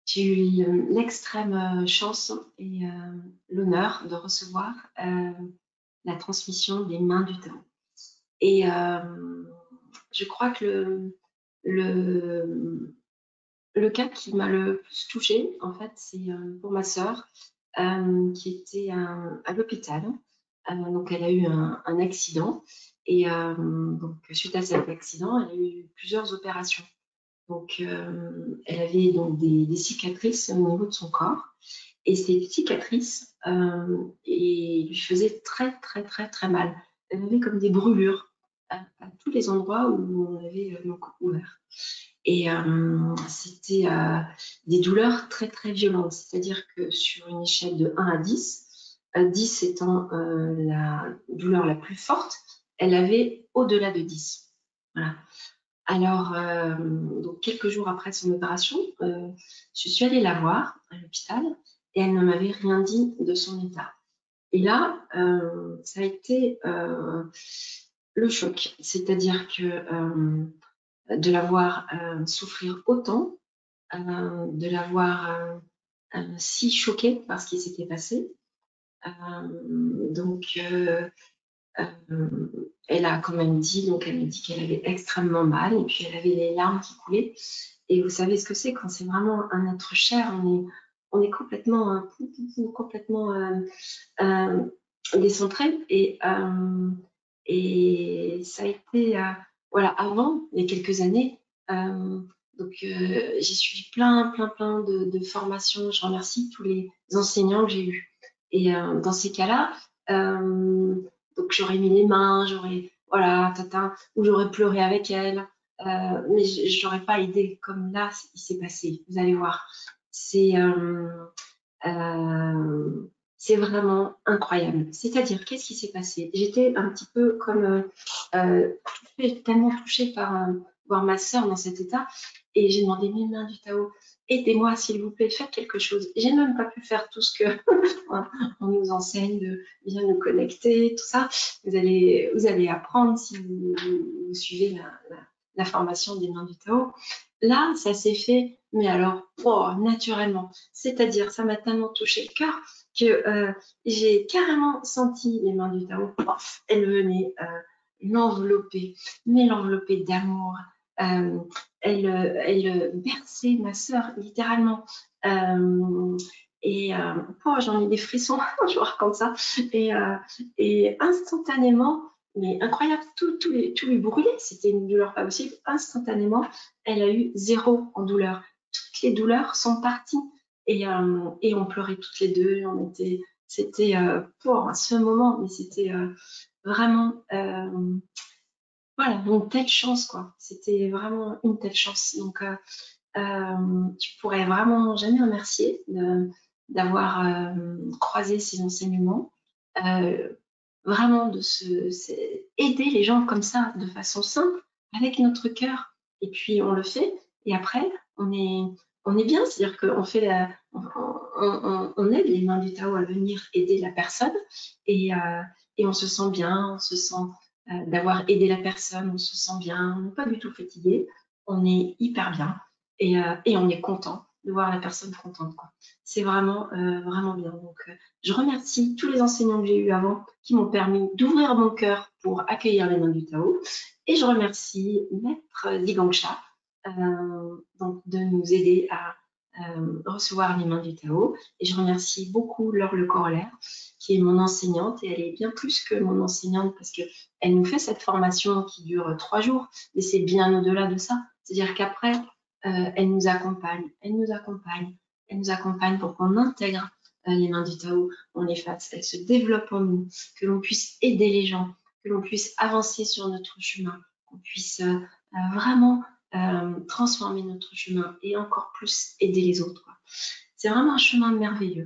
J'ai eu l'extrême chance et l'honneur de recevoir la transmission des mains du Tao. Et je crois que le, le cas qui m'a le plus touchée, en fait, c'est pour ma sœur qui était à l'hôpital. Donc, elle a eu un accident. Et donc, suite à cet accident, elle a eu plusieurs opérations. Donc, elle avait donc des cicatrices au niveau de son corps. Et ces cicatrices lui faisaient très, très, très, très mal. Elle avait comme des brûlures à tous les endroits où on avait donc ouvert. Et c'était des douleurs très, très violentes. C'est-à-dire que sur une échelle de 1 à 10, 10 étant la douleur la plus forte, elle avait au-delà de 10. Voilà. Alors, donc quelques jours après son opération, je suis allée la voir à l'hôpital et elle ne m'avait rien dit de son état. Et là, ça a été le choc. C'est-à-dire que de la voir souffrir autant, de la voir si choquée par ce qui s'était passé. Donc, elle a quand même dit, donc elle m'a dit qu'elle avait extrêmement mal et puis elle avait les larmes qui coulaient. Et vous savez ce que c'est quand c'est vraiment un être cher, on est complètement, complètement décentré. Et ça a été, voilà, avant, il y a quelques années, donc j'ai suivi plein de formations. Je remercie tous les enseignants que j'ai eus. Et dans ces cas-là, donc j'aurais mis les mains, j'aurais, voilà, tata, ou j'aurais pleuré avec elle. Mais je n'aurais pas aidé comme là, il s'est passé. Vous allez voir. C'est euh, c'est vraiment incroyable. C'est-à-dire, qu'est-ce qui s'est passé? J'étais un petit peu comme tellement touchée par voir ma sœur dans cet état, et j'ai demandé mes mains du Tao. Aidez-moi, s'il vous plaît, faites quelque chose. J'ai même pas pu faire tout ce que on nous enseigne de bien nous connecter, tout ça. Vous allez apprendre si vous suivez la formation des mains du Tao. Là, ça s'est fait, mais alors, oh, naturellement. C'est-à-dire, ça m'a tellement touché le cœur que j'ai carrément senti les mains du Tao. Elles venaient l'envelopper, mais l'envelopper d'amour. Euh, elle berçait ma sœur, littéralement. Euh, et oh, j'en ai des frissons, je vous raconte ça. Et, euh, et instantanément, mais incroyable, tout lui brûlait. C'était une douleur pas possible. Instantanément, elle a eu zéro en douleur. Toutes les douleurs sont parties. Et on pleurait toutes les deux. C'était pour ce moment, mais c'était vraiment voilà, une telle chance, quoi. C'était vraiment une telle chance. Donc, je pourrais vraiment jamais remercier d'avoir croisé ces enseignements. Euh, Vraiment aider les gens comme ça, de façon simple, avec notre cœur. Et puis, on le fait. Et après, on est bien. C'est-à-dire qu'on fait on aide les mains du Tao à venir aider la personne. Et, et on se sent bien, on se sent d'avoir aidé la personne, on se sent bien, on n'est pas du tout fatigué, on est hyper bien et on est content de voir la personne contente, quoi. C'est vraiment, vraiment bien. Donc, je remercie tous les enseignants que j'ai eus avant qui m'ont permis d'ouvrir mon cœur pour accueillir les mains du Tao. Et je remercie Maître Ligangsha donc de nous aider à recevoir les mains du Tao. Et je remercie beaucoup Laure Le Corollaire, qui est mon enseignante, et elle est bien plus que mon enseignante parce qu'elle nous fait cette formation qui dure 3 jours, mais c'est bien au-delà de ça. C'est-à-dire qu'après, elle nous accompagne, elle nous accompagne, elle nous accompagne pour qu'on intègre les mains du Tao, on les fasse, elles se développent en nous, que l'on puisse aider les gens, que l'on puisse avancer sur notre chemin, qu'on puisse vraiment transformer notre chemin et encore plus aider les autres, quoi. C'est vraiment un chemin merveilleux.